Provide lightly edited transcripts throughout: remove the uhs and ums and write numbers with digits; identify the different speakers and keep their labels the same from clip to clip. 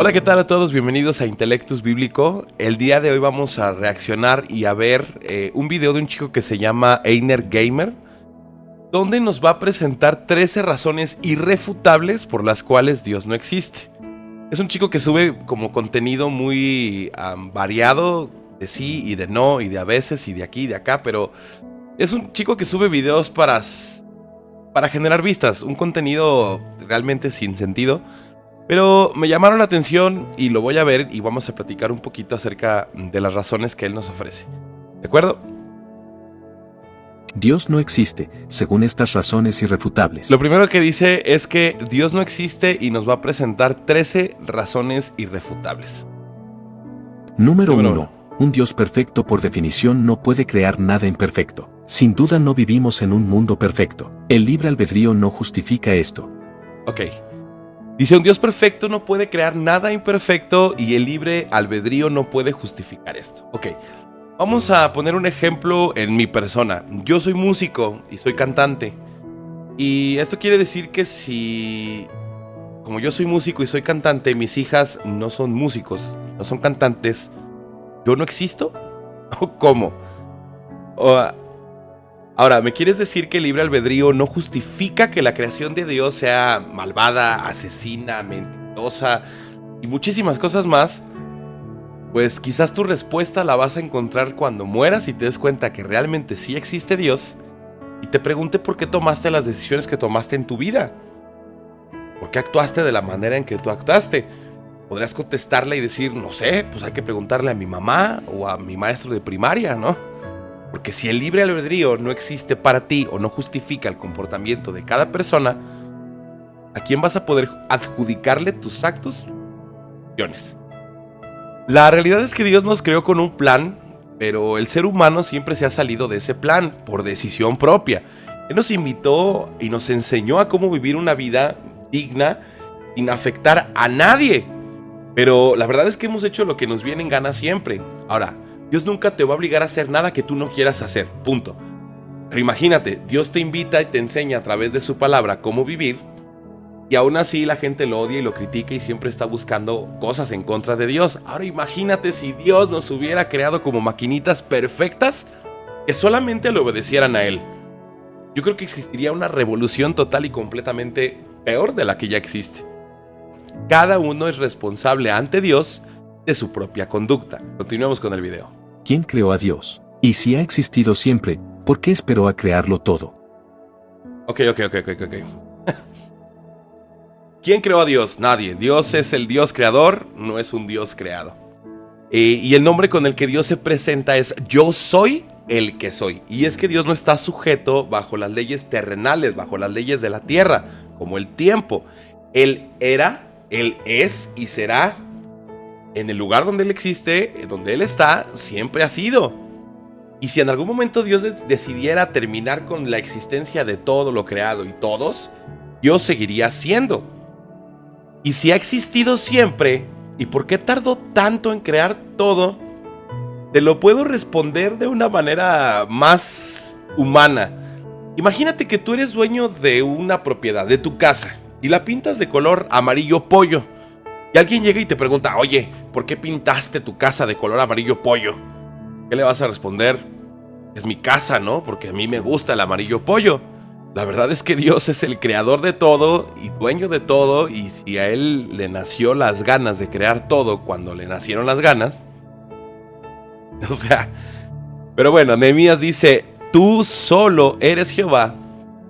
Speaker 1: Hola, ¿qué tal a todos? Bienvenidos a Intelectus Bíblico. El día de hoy vamos a reaccionar y a ver un video de un chico que se llama Einer Gamer, donde nos va a presentar 13 razones irrefutables por las cuales Dios no existe. Es un chico que sube como contenido muy variado, de sí y de no, y de a veces, y de aquí y de acá, pero es un chico que sube videos para generar vistas, un contenido realmente sin sentido. Pero me llamaron la atención y lo voy a ver y vamos a platicar un poquito acerca de las razones que él nos ofrece. ¿De acuerdo?
Speaker 2: Dios no existe, según estas razones irrefutables.
Speaker 1: Lo primero que dice es que Dios no existe y nos va a presentar 13 razones irrefutables.
Speaker 2: Número 1. Un Dios perfecto por definición no puede crear nada imperfecto. Sin duda no vivimos en un mundo perfecto. El libre albedrío no justifica esto.
Speaker 1: Ok. Dice, un Dios perfecto no puede crear nada imperfecto y el libre albedrío no puede justificar esto. Ok, vamos a poner un ejemplo en mi persona. Yo soy músico y soy cantante. Y esto quiere decir que si, como yo soy músico y soy cantante, mis hijas no son músicos, no son cantantes, ¿yo no existo? ¿O cómo? Ahora, ¿me quieres decir que el libre albedrío no justifica que la creación de Dios sea malvada, asesina, mentirosa y muchísimas cosas más? Pues quizás tu respuesta la vas a encontrar cuando mueras y te des cuenta que realmente sí existe Dios y te pregunte por qué tomaste las decisiones que tomaste en tu vida. ¿Por qué actuaste de la manera en que tú actuaste? Podrías contestarle y decir, no sé, pues hay que preguntarle a mi mamá o a mi maestro de primaria, ¿no? Porque si el libre albedrío no existe para ti o no justifica el comportamiento de cada persona, ¿a quién vas a poder adjudicarle tus actos? La realidad es que Dios nos creó con un plan, pero el ser humano siempre se ha salido de ese plan por decisión propia. Él nos invitó y nos enseñó a cómo vivir una vida digna sin afectar a nadie. Pero la verdad es que hemos hecho lo que nos viene en gana siempre. Ahora, Dios nunca te va a obligar a hacer nada que tú no quieras hacer, punto. Pero imagínate, Dios te invita y te enseña a través de su palabra cómo vivir, y aún así la gente lo odia y lo critica y siempre está buscando cosas en contra de Dios. Ahora imagínate si Dios nos hubiera creado como maquinitas perfectas que solamente le obedecieran a Él. Yo creo que existiría una revolución total y completamente peor de la que ya existe. Cada uno es responsable ante Dios de su propia conducta. Continuemos con el video.
Speaker 2: ¿Quién creó a Dios? Y si ha existido siempre, ¿por qué esperó a crearlo todo?
Speaker 1: Ok. ¿Quién creó a Dios? Nadie. Dios es el Dios creador, no es un Dios creado. Y el nombre con el que Dios se presenta es Yo soy el que soy. Y es que Dios no está sujeto bajo las leyes terrenales, bajo las leyes de la tierra, como el tiempo. Él era, Él es y será. En el lugar donde Él existe, donde Él está, siempre ha sido. Y si en algún momento Dios decidiera terminar con la existencia de todo lo creado y todos, Dios seguiría siendo. Y si ha existido siempre, ¿y por qué tardó tanto en crear todo? Te lo puedo responder de una manera más humana. Imagínate que tú eres dueño de una propiedad, de tu casa, y la pintas de color amarillo pollo. Y alguien llega y te pregunta, oye, ¿por qué pintaste tu casa de color amarillo pollo? ¿Qué le vas a responder? Es mi casa, ¿no? Porque a mí me gusta el amarillo pollo. La verdad es que Dios es el creador de todo y dueño de todo, y si a Él le nació las ganas de crear todo cuando le nacieron las ganas, o sea, pero bueno, Nehemías dice, tú solo eres Jehová.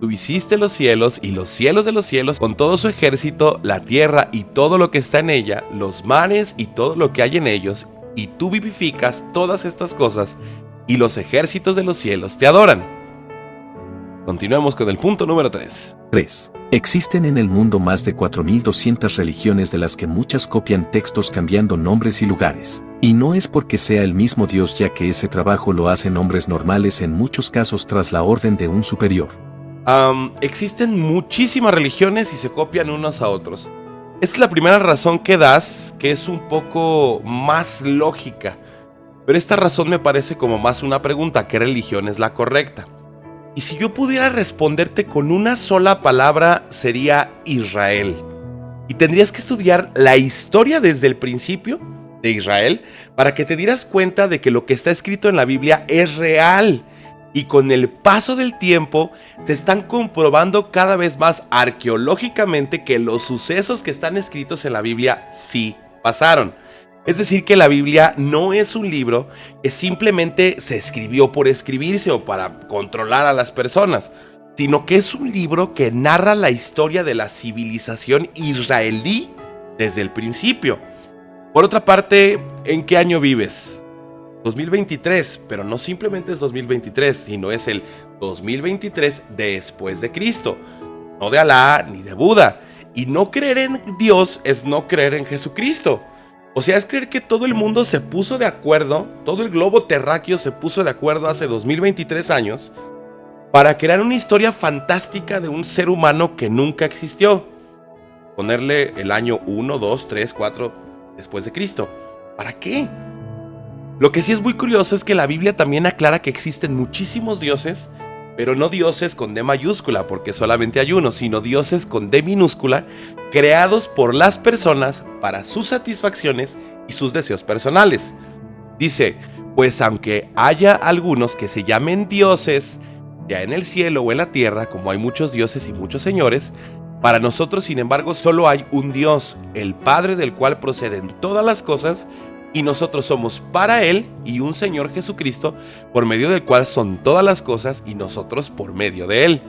Speaker 1: Tú hiciste los cielos y los cielos de los cielos con todo su ejército, la tierra y todo lo que está en ella, los mares y todo lo que hay en ellos, y tú vivificas todas estas cosas, y los ejércitos de los cielos te adoran. Continuemos con el punto número 3.
Speaker 2: 3. Existen en el mundo más de 4.200 religiones, de las que muchas copian textos cambiando nombres y lugares. Y no es porque sea el mismo Dios, ya que ese trabajo lo hacen hombres normales en muchos casos tras la orden de un superior.
Speaker 1: Existen muchísimas religiones y se copian unos a otros. Esta es la primera razón que das, que es un poco más lógica. Pero esta razón me parece como más una pregunta: ¿qué religión es la correcta? Y si yo pudiera responderte con una sola palabra, sería Israel. Y tendrías que estudiar la historia desde el principio de Israel para que te dieras cuenta de que lo que está escrito en la Biblia es real. Y con el paso del tiempo se están comprobando cada vez más arqueológicamente que los sucesos que están escritos en la Biblia sí pasaron. Es decir, que la Biblia no es un libro que simplemente se escribió por escribirse o para controlar a las personas, sino que es un libro que narra la historia de la civilización israelí desde el principio. Por otra parte, ¿en qué año vives? 2023, pero no simplemente es 2023, sino es el 2023 después de Cristo, no de Alá ni de Buda. Y no creer en Dios es no creer en Jesucristo. O sea, es creer que todo el mundo se puso de acuerdo, todo el globo terráqueo se puso de acuerdo hace 2023 años para crear una historia fantástica de un ser humano que nunca existió. Ponerle el año 1, 2, 3, 4 después de Cristo. ¿Para qué? Lo que sí es muy curioso es que la Biblia también aclara que existen muchísimos dioses, pero no dioses con D mayúscula, porque solamente hay uno, sino dioses con D minúscula, creados por las personas para sus satisfacciones y sus deseos personales. Dice, pues aunque haya algunos que se llamen dioses, ya en el cielo o en la tierra, como hay muchos dioses y muchos señores, para nosotros, sin embargo, solo hay un Dios, el Padre del cual proceden todas las cosas, y nosotros somos para Él y un Señor Jesucristo, por medio del cual son todas las cosas y nosotros por medio de Él.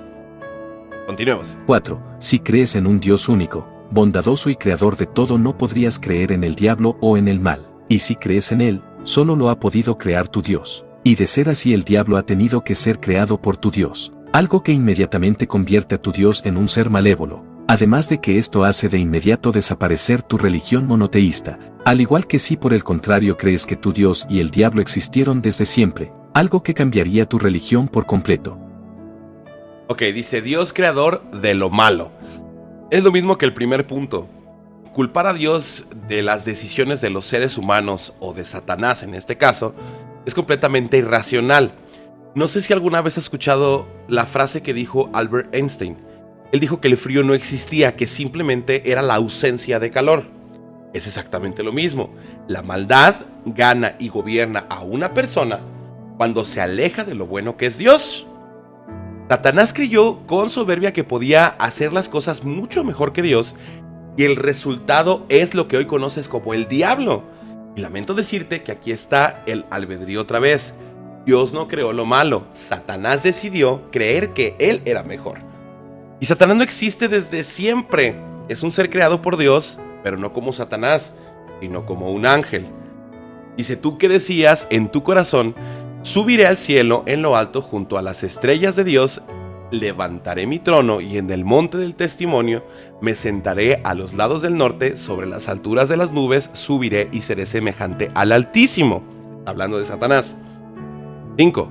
Speaker 1: Continuemos.
Speaker 2: 4. Si crees en un Dios único, bondadoso y creador de todo, no podrías creer en el diablo o en el mal. Y si crees en Él, solo lo ha podido crear tu Dios. Y de ser así, el diablo ha tenido que ser creado por tu Dios. Algo que inmediatamente convierte a tu Dios en un ser malévolo. Además de que esto hace de inmediato desaparecer tu religión monoteísta, al igual que si por el contrario crees que tu Dios y el diablo existieron desde siempre, algo que cambiaría tu religión por completo.
Speaker 1: Ok, dice Dios creador de lo malo. Es lo mismo que el primer punto. Culpar a Dios de las decisiones de los seres humanos, o de Satanás en este caso, es completamente irracional. No sé si alguna vez has escuchado la frase que dijo Albert Einstein. Él dijo que el frío no existía, que simplemente era la ausencia de calor. Es exactamente lo mismo. La maldad gana y gobierna a una persona cuando se aleja de lo bueno que es Dios. Satanás creyó con soberbia que podía hacer las cosas mucho mejor que Dios, y el resultado es lo que hoy conoces como el diablo. Y lamento decirte que aquí está el albedrío otra vez. Dios no creó lo malo, Satanás decidió creer que él era mejor. Y Satanás no existe desde siempre. Es un ser creado por Dios, pero no como Satanás, sino como un ángel. Dice, tú que decías en tu corazón, subiré al cielo en lo alto junto a las estrellas de Dios, levantaré mi trono y en el monte del testimonio me sentaré a los lados del norte, sobre las alturas de las nubes subiré y seré semejante al Altísimo. Hablando de Satanás. 5.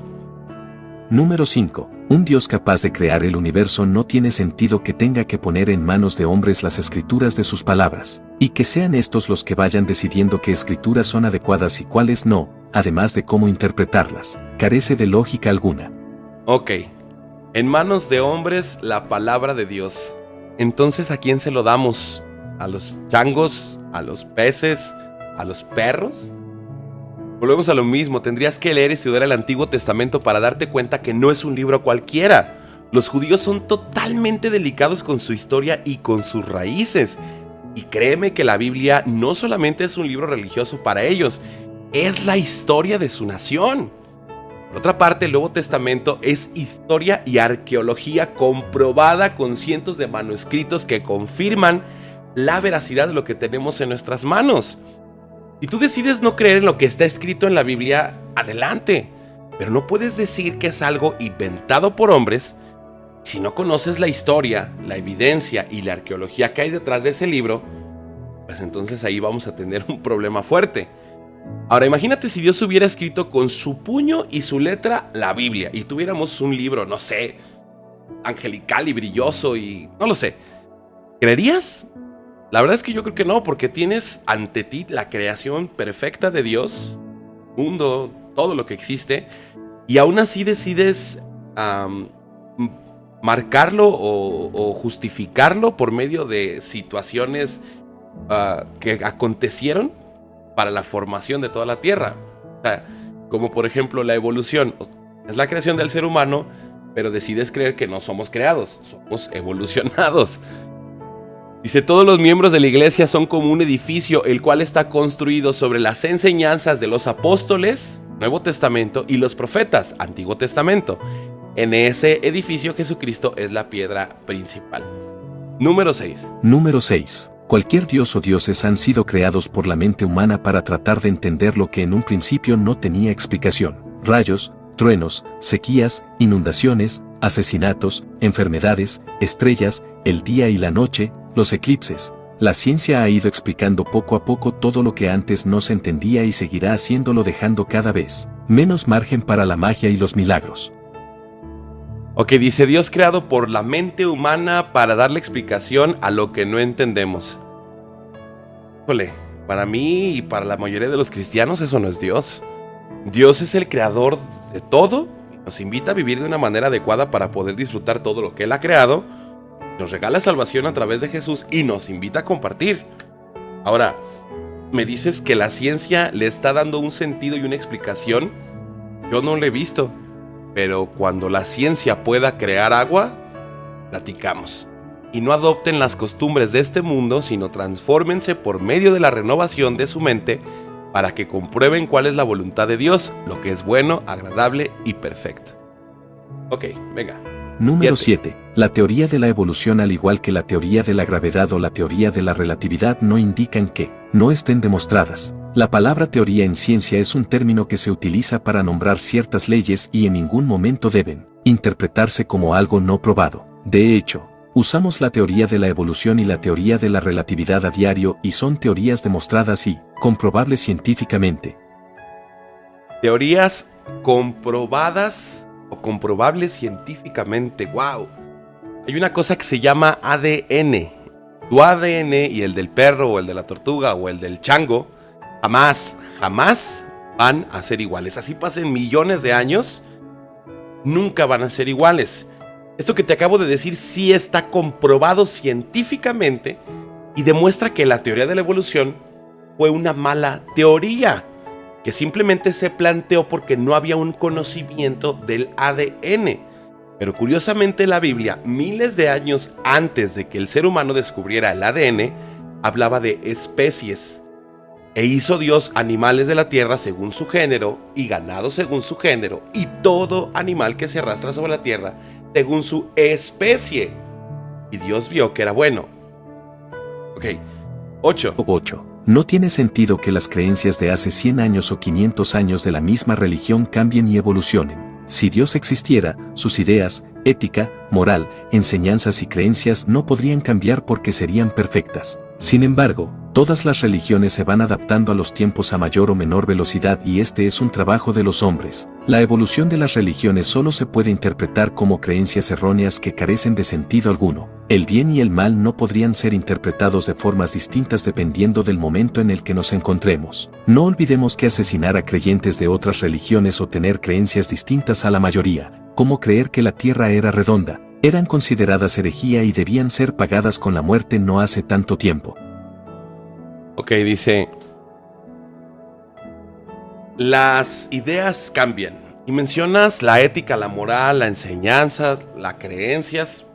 Speaker 2: Número 5. Un Dios capaz de crear el universo no tiene sentido que tenga que poner en manos de hombres las escrituras de sus palabras, y que sean estos los que vayan decidiendo qué escrituras son adecuadas y cuáles no, además de cómo interpretarlas. Carece de lógica alguna.
Speaker 1: Ok. En manos de hombres la palabra de Dios. Entonces, ¿a quién se lo damos? ¿A los changos? ¿A los peces? ¿A los perros? Volvemos a lo mismo, tendrías que leer y estudiar el Antiguo Testamento para darte cuenta que no es un libro cualquiera. Los judíos son totalmente delicados con su historia y con sus raíces. Y créeme que la Biblia no solamente es un libro religioso para ellos, es la historia de su nación. Por otra parte, el Nuevo Testamento es historia y arqueología comprobada con cientos de manuscritos que confirman la veracidad de lo que tenemos en nuestras manos. Si tú decides no creer en lo que está escrito en la Biblia, adelante. Pero no puedes decir que es algo inventado por hombres si no conoces la historia, la evidencia y la arqueología que hay detrás de ese libro. Pues entonces ahí vamos a tener un problema fuerte. Ahora imagínate si Dios hubiera escrito con su puño y su letra la Biblia y tuviéramos un libro, no sé, angelical y brilloso y no lo sé. ¿Creerías? La verdad es que yo creo que no, porque tienes ante ti la creación perfecta de Dios, mundo, todo lo que existe, y aún así decides marcarlo o justificarlo por medio de situaciones que acontecieron para la formación de toda la Tierra. O sea, como por ejemplo la evolución. Es la creación del ser humano, pero decides creer que no somos creados, somos evolucionados. Dice, todos los miembros de la iglesia son como un edificio, el cual está construido sobre las enseñanzas de los apóstoles, Nuevo Testamento, y los profetas, Antiguo Testamento. En ese edificio Jesucristo es la piedra principal. Número 6.
Speaker 2: Número 6. Cualquier dios o dioses han sido creados por la mente humana para tratar de entender lo que en un principio no tenía explicación. Rayos, truenos, sequías, inundaciones, asesinatos, enfermedades, estrellas, el día y la noche, los eclipses. La ciencia ha ido explicando poco a poco todo lo que antes no se entendía y seguirá haciéndolo, dejando cada vez menos margen para la magia y los milagros.
Speaker 1: Ok, dice Dios creado por la mente humana para darle explicación a lo que no entendemos. Híjole, para mí y para la mayoría de los cristianos eso no es Dios. Dios es el creador de todo y nos invita a vivir de una manera adecuada para poder disfrutar todo lo que Él ha creado. Nos regala salvación a través de Jesús y nos invita a compartir. Ahora, me dices que la ciencia le está dando un sentido y una explicación. Yo no lo he visto, pero cuando la ciencia pueda crear agua, platicamos. Y no adopten las costumbres de este mundo, sino transfórmense por medio de la renovación de su mente para que comprueben cuál es la voluntad de Dios, lo que es bueno, agradable y perfecto. Ok, venga.
Speaker 2: Número 7. La teoría de la evolución, al igual que la teoría de la gravedad o la teoría de la relatividad, no indican que no estén demostradas. La palabra teoría en ciencia es un término que se utiliza para nombrar ciertas leyes y en ningún momento deben interpretarse como algo no probado. De hecho, usamos la teoría de la evolución y la teoría de la relatividad a diario y son teorías demostradas y comprobables científicamente.
Speaker 1: Teorías comprobadas o comprobables científicamente. ¡Wow! Hay una cosa que se llama ADN. Tu ADN y el del perro o el de la tortuga o el del chango jamás van a ser iguales. Así pasen millones de años, nunca van a ser iguales. Esto que te acabo de decir sí está comprobado científicamente y demuestra que la teoría de la evolución fue una mala teoría, que simplemente se planteó porque no había un conocimiento del ADN. Pero curiosamente la Biblia, miles de años antes de que el ser humano descubriera el ADN, hablaba de especies. E hizo Dios animales de la tierra según su género, y ganado según su género, y todo animal que se arrastra sobre la tierra según su especie. Y Dios vio que era bueno. Ok, 8.
Speaker 2: No tiene sentido que las creencias de hace 100 años o 500 años de la misma religión cambien y evolucionen. Si Dios existiera, sus ideas, ética, moral, enseñanzas y creencias no podrían cambiar porque serían perfectas. Sin embargo, todas las religiones se van adaptando a los tiempos a mayor o menor velocidad y este es un trabajo de los hombres. La evolución de las religiones solo se puede interpretar como creencias erróneas que carecen de sentido alguno. El bien y el mal no podrían ser interpretados de formas distintas dependiendo del momento en el que nos encontremos. No olvidemos que asesinar a creyentes de otras religiones o tener creencias distintas a la mayoría, como creer que la tierra era redonda, eran consideradas herejía y debían ser pagadas con la muerte no hace tanto tiempo.
Speaker 1: Ok, dice, las ideas cambian. Y mencionas la ética, la moral, la enseñanza, las creencias.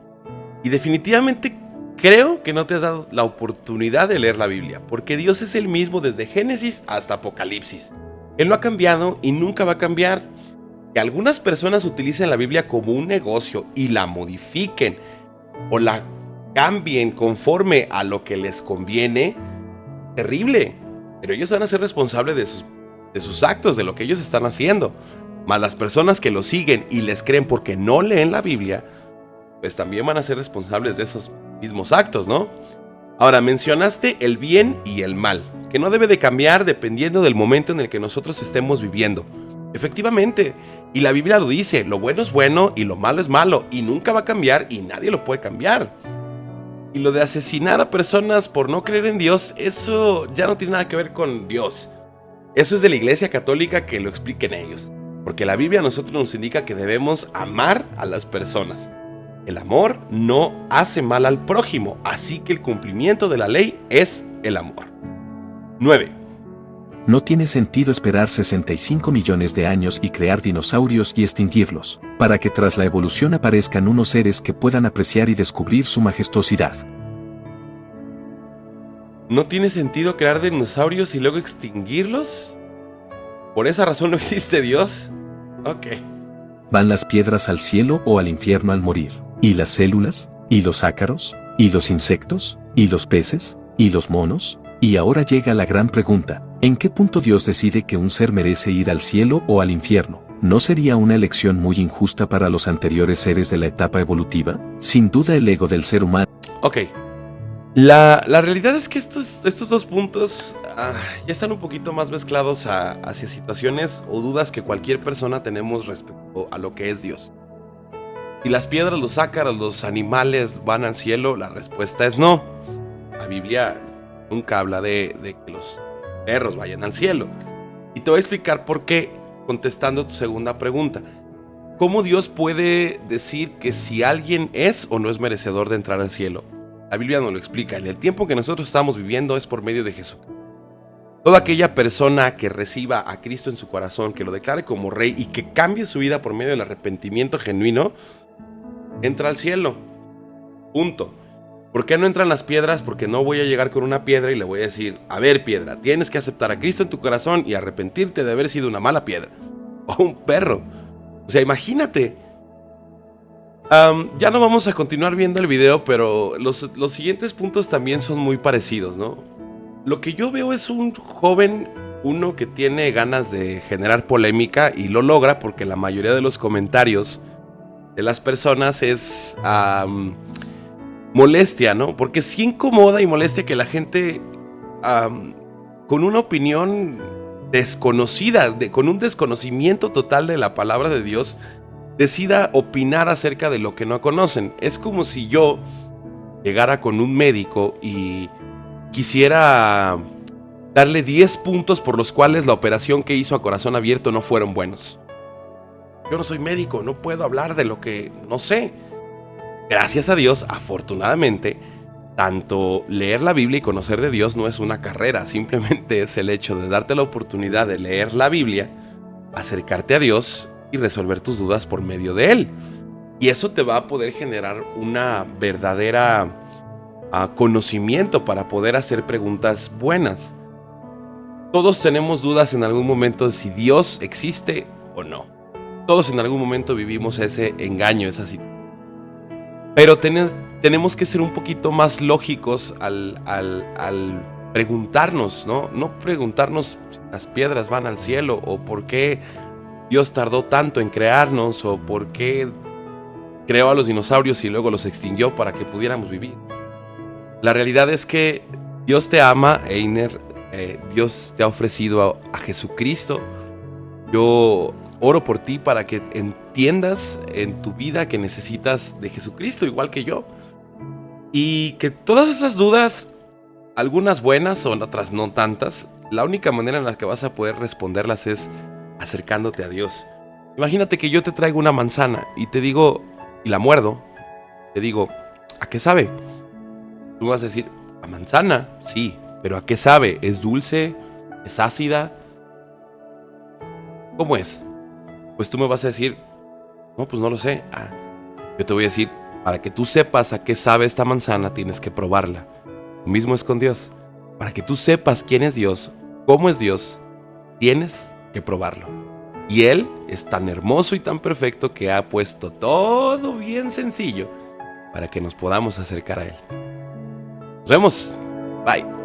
Speaker 1: Y definitivamente creo que no te has dado la oportunidad de leer la Biblia, porque Dios es el mismo desde Génesis hasta Apocalipsis. Él no ha cambiado y nunca va a cambiar. Que algunas personas utilicen la Biblia como un negocio y la modifiquen o la cambien conforme a lo que les conviene, terrible. Pero ellos van a ser responsables de sus actos, de lo que ellos están haciendo. Mas las personas que lo siguen y les creen porque no leen la Biblia, pues también van a ser responsables de esos mismos actos, ¿no? Ahora, mencionaste el bien y el mal, que no debe de cambiar dependiendo del momento en el que nosotros estemos viviendo. Efectivamente, y la Biblia lo dice, lo bueno es bueno y lo malo es malo, y nunca va a cambiar y nadie lo puede cambiar. Y lo de asesinar a personas por no creer en Dios, eso ya no tiene nada que ver con Dios. Eso es de la Iglesia Católica, que lo expliquen ellos. Porque la Biblia a nosotros nos indica que debemos amar a las personas. El amor no hace mal al prójimo, así que el cumplimiento de la ley es el amor. 9.
Speaker 2: No tiene sentido esperar 65 millones de años y crear dinosaurios y extinguirlos, para que tras la evolución aparezcan unos seres que puedan apreciar y descubrir su majestuosidad.
Speaker 1: ¿No tiene sentido crear dinosaurios y luego extinguirlos? ¿Por esa razón no existe Dios? Ok.
Speaker 2: Van las piedras al cielo o al infierno al morir. ¿Y las células? ¿Y los ácaros? ¿Y los insectos? ¿Y los peces? ¿Y los monos? Y ahora llega la gran pregunta. ¿En qué punto Dios decide que un ser merece ir al cielo o al infierno? ¿No sería una elección muy injusta para los anteriores seres de la etapa evolutiva? Sin duda el ego del ser humano.
Speaker 1: Ok. La realidad es que estos dos puntos ya están un poquito más mezclados hacia situaciones o dudas que cualquier persona tenemos respecto a lo que es Dios. Si las piedras, los ácaros, los animales van al cielo, la respuesta es no. La Biblia nunca habla de que los perros vayan al cielo. Y te voy a explicar por qué, contestando tu segunda pregunta. ¿Cómo Dios puede decir que si alguien es o no es merecedor de entrar al cielo? La Biblia nos lo explica. En el tiempo que nosotros estamos viviendo es por medio de Jesucristo. Toda aquella persona que reciba a Cristo en su corazón, que lo declare como rey y que cambie su vida por medio del arrepentimiento genuino, entra al cielo. Punto. ¿Por qué no entran las piedras? Porque no voy a llegar con una piedra y le voy a decir, a ver, piedra, tienes que aceptar a Cristo en tu corazón y arrepentirte de haber sido una mala piedra. O un perro. O sea, imagínate. Ya no vamos a continuar viendo el video, pero los siguientes puntos también son muy parecidos, ¿no? Lo que yo veo es un joven, uno que tiene ganas de generar polémica y lo logra porque la mayoría de los comentarios de las personas es molestia, ¿no? Porque sí incomoda y molestia que la gente con una opinión desconocida, con un desconocimiento total de la palabra de Dios, decida opinar acerca de lo que no conocen. Es como si yo llegara con un médico y quisiera darle 10 puntos por los cuales la operación que hizo a corazón abierto no fueron buenos. Yo no soy médico, no puedo hablar de lo que no sé. Gracias a Dios, afortunadamente, tanto leer la Biblia y conocer de Dios no es una carrera, simplemente es el hecho de darte la oportunidad de leer la Biblia, acercarte a Dios y resolver tus dudas por medio de Él. Y eso te va a poder generar una verdadera conocimiento para poder hacer preguntas buenas. Todos tenemos dudas en algún momento de si Dios existe o no. Todos en algún momento vivimos ese engaño, esa situación. Pero tenemos que ser un poquito más lógicos al preguntarnos, ¿no? No preguntarnos si las piedras van al cielo o por qué Dios tardó tanto en crearnos o por qué creó a los dinosaurios y luego los extinguió para que pudiéramos vivir. La realidad es que Dios te ama, Einer. Dios te ha ofrecido a Jesucristo. Yo oro por ti para que entiendas en tu vida que necesitas de Jesucristo, igual que yo. Y que todas esas dudas, algunas buenas o otras no tantas, la única manera en la que vas a poder responderlas es acercándote a Dios. Imagínate que yo te traigo una manzana y te digo, y la muerdo, te digo, ¿a qué sabe? Tú vas a decir, ¿a manzana? Sí, pero ¿a qué sabe? ¿Es dulce? ¿Es ácida? ¿Cómo es? Pues tú me vas a decir, no, pues no lo sé. Yo te voy a decir, para que tú sepas a qué sabe esta manzana, tienes que probarla. Lo mismo es con Dios. Para que tú sepas quién es Dios, cómo es Dios, tienes que probarlo. Y Él es tan hermoso y tan perfecto que ha puesto todo bien sencillo para que nos podamos acercar a Él. Nos vemos. Bye.